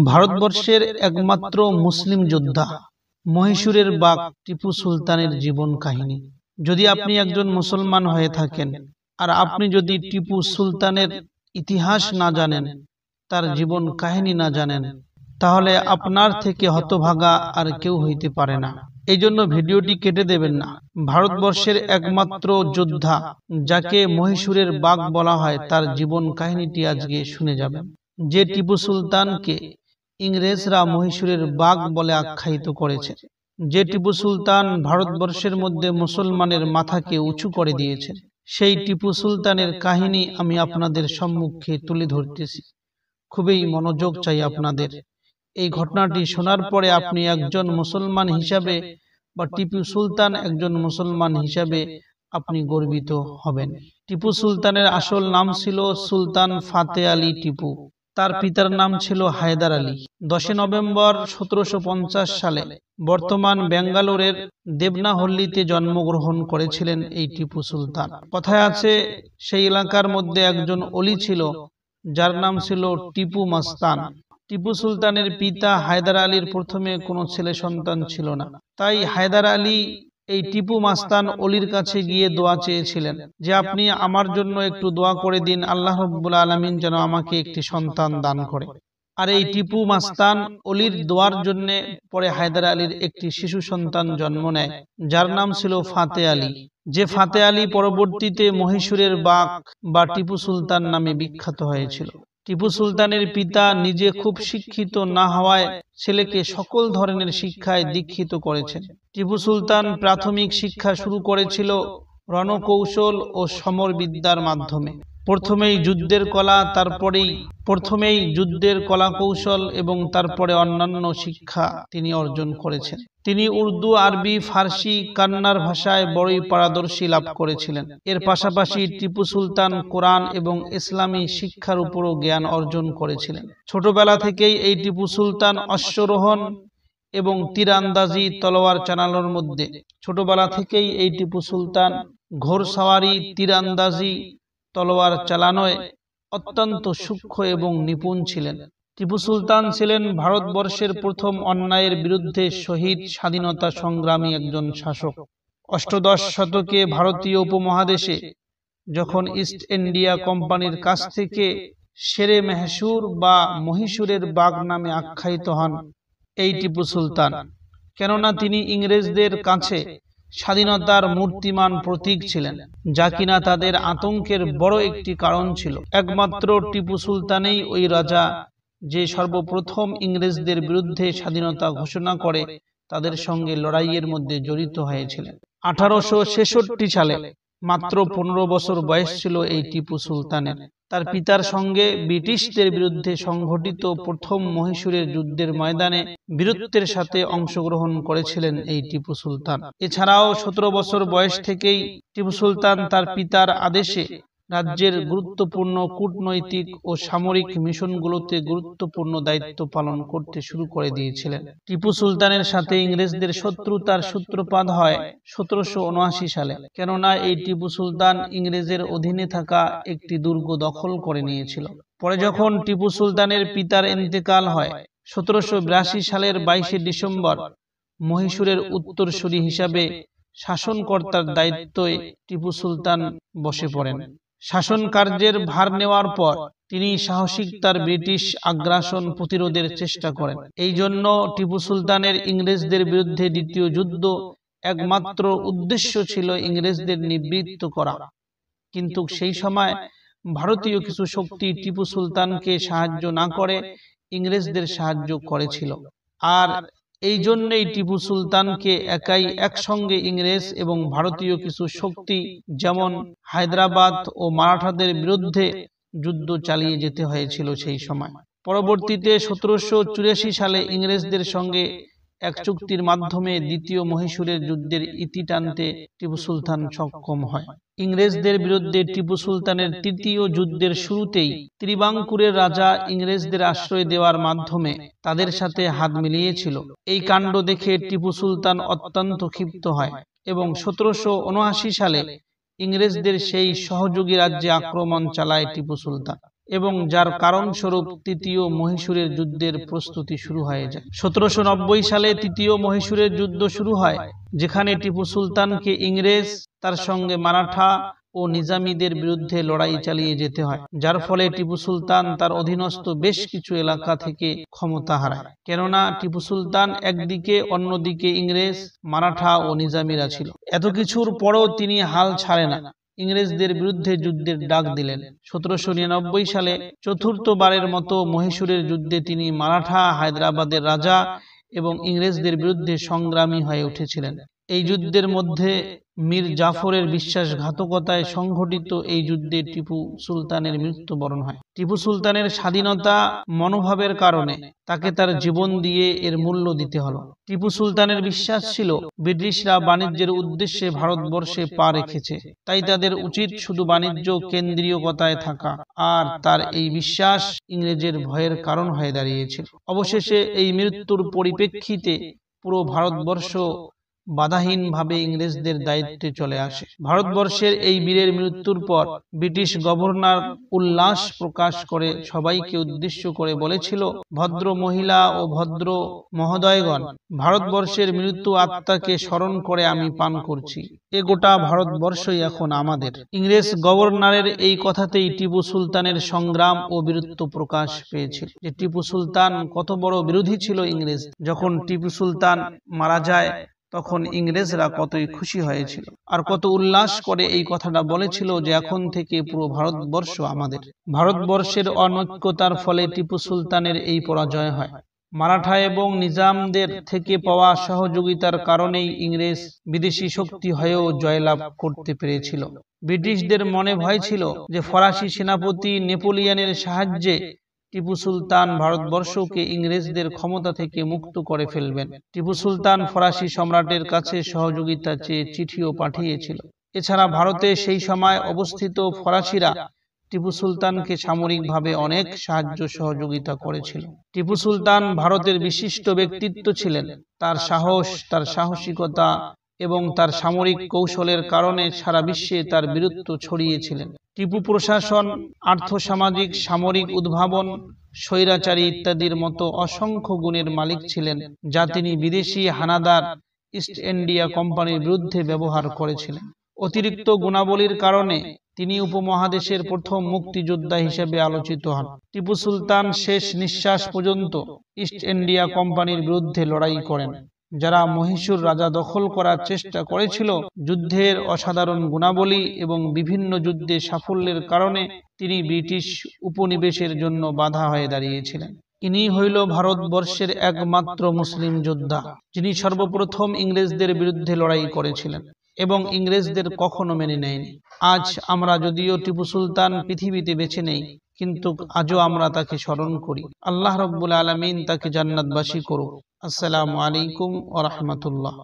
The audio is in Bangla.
ভারতবর্ষের একমাত্র মুসলিম যোদ্ধা মহীশূরের বাঘ টিপু সুলতানের জীবন কাহিনী। যদি আপনি একজন মুসলমান হয়ে থাকেন আর আপনি যদি টিপু সুলতানের ইতিহাস না জানেন, তার জীবন কাহিনী না জানেন, তাহলে আপনার থেকে হতভাগা আর কেউ হইতে পারে না। এই জন্য ভিডিওটি কেটে দেবেন না। ভারতবর্ষের একমাত্র যোদ্ধা যাকে মহীশূরের বাঘ বলা হয়, তার জীবন কাহিনীটি আজকে শুনে যাবেন। যে টিপু সুলতানকে ইংরেজরা মহীশূরের বাঘ বলে আখ্যায়িত করেছে, যে টিপু সুলতান ভারতবর্ষের মধ্যে মুসলমানের মাথাকে উঁচু করে দিয়েছে, সেই টিপু সুলতানের কাহিনী আমি আপনাদের সম্মুখে তুলে ধরতেছি। খুবই মনোযোগ চাই আপনাদের। এই ঘটনাটি শোনার পরে আপনি একজন মুসলমান হিসাবে বা টিপু সুলতান একজন মুসলমান হিসাবে আপনি গর্বিত হবেন। টিপু সুলতানের আসল নাম ছিল সুলতান ফাতে আলী টিপু। তার পিতার নাম ছিল হায়দার আলী। 10 নভেম্বর 1750 সালে বর্তমান বেঙ্গালোরের দেবনাহল্লিতে জন্মগ্রহণ করেছিলেন এই টিপু সুলতান। কথায় আছে, সেই এলাকার মধ্যে একজন অলি ছিল যার নাম ছিল টিপু মাস্তান। টিপু সুলতানের পিতা হায়দার আলীর প্রথমে কোনো ছেলে সন্তান ছিল না, তাই হায়দার আলী এই টিপু মাস্তান অলির কাছে গিয়ে দোয়া চেয়েছিলেন যে আপনি আমার জন্য একটু দোয়া করে দিন, আল্লাহ রাব্বুল আলামিন যেন আমাকে একটি সন্তান দান করে। আর এই টিপু মাস্তান অলির দোয়ার জন্য পরে হায়দার আলীর একটি শিশু সন্তান জন্ম নেয়, যার নাম ছিল ফাতে আলী। যে ফাতে আলী পরবর্তীতে মহীশূরের বাঘ বা টিপু সুলতান নামে বিখ্যাত হয়েছিল। টিপু সুলতানের পিতা নিজে খুব শিক্ষিত না হওয়ায় ছেলেকে সকল ধরনের শিক্ষায় দীক্ষিত করেছেন। টিপু সুলতান প্রাথমিক শিক্ষা শুরু করেছিল রণকৌশল ও সমরবিদ্যার মাধ্যমে। প্রথমেই যুদ্ধের কলা কৌশল এবং তারপরে অন্যান্য শিক্ষা তিনি অর্জন করেছেন। তিনি উর্দু, আরবি, ফার্সি, কান্নাড় ভাষায় বড়ই পারদর্শী লাভ করেছিলেন। এর পাশাপাশি টিপু সুলতান কোরআন এবং ইসলামী শিক্ষার উপরও জ্ঞান অর্জন করেছিলেন। ছোটবেলা থেকেই এই টিপু সুলতান অশ্বরোহণ এবং তীরআন্দাজি, তলোয়ার চালানোর মধ্যে ঘোড়সাওয়ারি, তীরআন্দাজি, তলোয়ার চালানোয় অত্যন্ত সূক্ষ্ম এবং নিপুণ ছিলেন। টিপু সুলতান ছিলেন ভারতবর্ষের প্রথম অন্যায়ের বিরুদ্ধে শহীদ স্বাধীনতা সংগ্রামী একজন শাসক। অষ্টাদশ শতকে ভারতীয় উপমহাদেশে যখন ইস্ট ইন্ডিয়া কোম্পানির কাছ থেকে শেরে মেহসুর বা মহীশূরের বাঘ নামে আখ্যায়িত হন এই টিপু সুলতান, কেননা তিনি ইংরেজদের কাছে স্বাধীনতার মূর্তিমান প্রতীক ছিলেন, যা কিনা তাদের আতঙ্কের বড় একটি কারণ ছিল। একমাত্র টিপু সুলতানেই ওই রাজা যে সর্বপ্রথম ইংরেজদের বিরুদ্ধে স্বাধীনতা ঘোষণা করে তাদের সঙ্গে লড়াইয়ের মধ্যে জড়িত হয়েছিলেন। 1866 সালে মাত্র 15 বছর বয়স ছিল এই টিপু সুলতানের। তার পিতার সঙ্গে ব্রিটিশদের বিরুদ্ধে সংঘটিত প্রথম মহীশূরের যুদ্ধের ময়দানে বীরত্বের সাথে অংশগ্রহণ করেছিলেন এই টিপু সুলতান। এছাড়াও 17 বছর বয়স থেকেই টিপু সুলতান তার পিতার আদেশে রাজ্যের গুরুত্বপূর্ণ কূটনৈতিক ও সামরিক মিশনগুলোতে গুরুত্বপূর্ণ দায়িত্ব পালন করতে শুরু করে দিয়েছিলেন। টিপু সুলতানের সাথে ইংরেজদের শত্রুতার সূত্রপাত হয় 1779 সালে, কেননা এই টিপু সুলতান ইংরেজের অধীনে থাকা একটি দুর্গ দখল করে নিয়েছিল। পরে যখন টিপু সুলতানের পিতার ইন্তেকাল হয় 1782 সালের 22 ডিসেম্বর, মহীশূরের উত্তরসূরি হিসাবে শাসনকর্তার দায়িত্বে টিপু সুলতান বসে পড়েন। শাসন কার্যের ভার নেওয়ার পর তিনি সাহসিকতার ব্রিটিশ আগ্রাসন প্রতিরোধের চেষ্টা করেন। এই জন্য টিপু সুলতানের ইংরেজদের বিরুদ্ধে দ্বিতীয় যুদ্ধ একমাত্র উদ্দেশ্য ছিল ইংরেজদের নিবৃত্ত করা। কিন্তু সেই সময় ভারতীয় কিছু শক্তি টিপু সুলতানকে সাহায্য না করে ইংরেজদের সাহায্য করেছিল। আর এই জন্যই টিপু সুলতানকে একাই একসঙ্গে ইংরেজ এবং ভারতীয় কিছু শক্তি যেমন হায়দ্রাবাদ ও মারাঠাদের বিরুদ্ধে যুদ্ধ চালিয়ে যেতে হয়েছিল সেই সময়। পরবর্তীতে 1784 সালে ইংরেজদের সঙ্গে এক চুক্তির মাধ্যমে দ্বিতীয় মহীশূরের যুদ্ধের ইতি টানতে টিপু সুলতান সক্ষম হয়। ইংরেজদের বিরুদ্ধে টিপু সুলতানের তৃতীয় যুদ্ধের শুরুতেই ত্রিবাঙ্কুরের রাজা ইংরেজদের আশ্রয় দেওয়ার মাধ্যমে তাদের সাথে হাত মিলিয়েছিল। এই কাণ্ড দেখে টিপু সুলতান অত্যন্ত ক্ষিপ্ত হয় এবং 1779 সালে ইংরেজদের সেই সহযোগী রাজ্যে আক্রমণ চালায় টিপু সুলতান। এবং যার কারণস্বরূপ তৃতীয় মহীশূরের যুদ্ধের প্রস্তুতি শুরু হয়ে যায়। 1790 সালে তৃতীয় মহীশূরের যুদ্ধ শুরু হয়, যেখানে টিপু সুলতানকে ইংরেজ, তার সঙ্গে মারাঠা ও নিজামীদের বিরুদ্ধে লড়াই চালিয়ে যেতে হয়, যার ফলে টিপু সুলতান তার অধীনস্থ বেশ কিছু এলাকা থেকে ক্ষমতা হারায়। কেননা টিপু সুলতান একদিকে, অন্যদিকে ইংরেজ, মারাঠা ও নিজামীরা ছিল। এত কিছুর পরেও তিনি হাল ছাড়ে না, ইংরেজদের বিরুদ্ধে যুদ্ধের ডাক দিলেন। 1799 সালে চতুর্থবারের মতো মহীশূরের যুদ্ধে তিনি মারাঠা, হায়দ্রাবাদের রাজা এবং ইংরেজদের বিরুদ্ধে সংগ্রামী হয়ে উঠেছিলেন। এই যুদ্ধের মধ্যে মীর জাফরের বিশ্বাসঘাতকতায় সংঘটিত এই যুদ্ধে টিপু সুলতানের মৃত্যুবরণ হয়। টিপু সুলতানের স্বাধীনতা মনোভাবের কারণে তাকে তার জীবন দিয়ে এর মূল্য দিতে হলো। টিপু সুলতানের বিশ্বাস ছিল ব্রিটিশরা বাণিজ্যের উদ্দেশ্যে ভারতবর্ষে পা রেখেছে, তাই তাদের উচিত শুধু বাণিজ্য কেন্দ্রীয়তায় থাকা, আর তার এই বিশ্বাস ইংরেজের ভয়ের কারণ হয়ে দাঁড়িয়েছিল। অবশেষে এই মৃত্যুর পরিপ্রেক্ষিতে পুরো ভারতবর্ষ বাধাহীনভাবে ইংরেজদের দায়িত্বে চলে আসে। ভারতবর্ষের এই বীরের মৃত্যুর পর ব্রিটিশ গভর্নর উল্লাস প্রকাশ করে সবাইকে উদ্দেশ্য করে বলেছিল, ভদ্র মহিলা ও ভদ্র মহোদয়গণ, ভারতবর্ষের মৃত্যু আত্মাকে স্মরণ করে আমি পান করছি। এ গোটা ভারতবর্ষই এখন আমাদের। ইংরেজ গভর্নরের এই কথাতেই টিপু সুলতানের সংগ্রাম ও বীরত্ব প্রকাশ পেয়েছিল, যে টিপু সুলতান কত বড় বিরোধী ছিল ইংরেজ। যখন টিপু সুলতান মারা যায় তখন ইংরেজরা কতই খুশি হয়েছিল আর কত উল্লাস করে এই কথাটা বলেছিল যে এখন থেকে পুরো ভারতবর্ষ আমাদের। ভারতবর্ষের অনৈক্যতার ফলে টিপু সুলতানের এই পরাজয় হয়। মারাঠা এবং নিজামদের থেকে পাওয়া সহযোগিতার কারণেই ইংরেজ বিদেশি শক্তি হয়েও জয়লাভ করতে পেরেছিল। ব্রিটিশদের মনে ভয় ছিল যে ফরাসি সেনাপতি নেপোলিয়নের সাহায্যে টিপু সুলতান ভারতবর্ষকে ইংরেজদের ক্ষমতা থেকে মুক্ত করে ফেলবেন। টিপু সুলতান ফরাসি সম্রাটের কাছে সহযোগিতা চেয়ে চিঠিও পাঠিয়েছিল। এছাড়া ভারতে সেই সময় অবস্থিত ফরাসিরা টিপু সুলতানকে সামরিকভাবে অনেক সাহায্য সহযোগিতা করেছিল। টিপু সুলতান ভারতের বিশিষ্ট ব্যক্তিত্ব ছিলেন। তার সাহস, তার সাহসিকতা এবং তার সামরিক কৌশলের কারণে সারা বিশ্বে তার বীরত্ব ছড়িয়েছিলেন। টিপু প্রশাসন, আর্থসামাজিক, সামরিক উদ্ভাবন, স্বৈরাচারী ইত্যাদির মতো অসংখ্য গুণের মালিক ছিলেন, যা তিনি বিদেশি হানাদার ইস্ট ইন্ডিয়া কোম্পানির বিরুদ্ধে ব্যবহার করেছিলেন। অতিরিক্ত গুণাবলীর কারণে তিনি উপমহাদেশের প্রথম মুক্তিযোদ্ধা হিসেবে আলোচিত হন। টিপু সুলতান শেষ নিঃশ্বাস পর্যন্ত ইস্ট ইন্ডিয়া কোম্পানির বিরুদ্ধে লড়াই করেন, যারা মহীশূর রাজা দখল করার চেষ্টা করেছিল। যুদ্ধের অসাধারণ গুণাবলী এবং বিভিন্ন যুদ্ধে সাফল্যের কারণে তিনি ব্রিটিশ উপনিবেশের জন্য বাধা হয়ে দাঁড়িয়েছিলেন। ইনি হইল ভারতবর্ষের একমাত্র মুসলিম যোদ্ধা, যিনি সর্বপ্রথম ইংরেজদের বিরুদ্ধে লড়াই করেছিলেন এবং ইংরেজদের কখনো মেনে নেয়নি। আজ আমরা যদিও টিপু সুলতান পৃথিবীতে বেঁচে নেই, কিন্তু আজও আমরা তাকে স্মরণ করি। আল্লাহ রাব্বুল আলামিন তাকে জান্নাতবাসী করুক। আসসালামু আলাইকুম ওয়া রাহমাতুল্লাহ।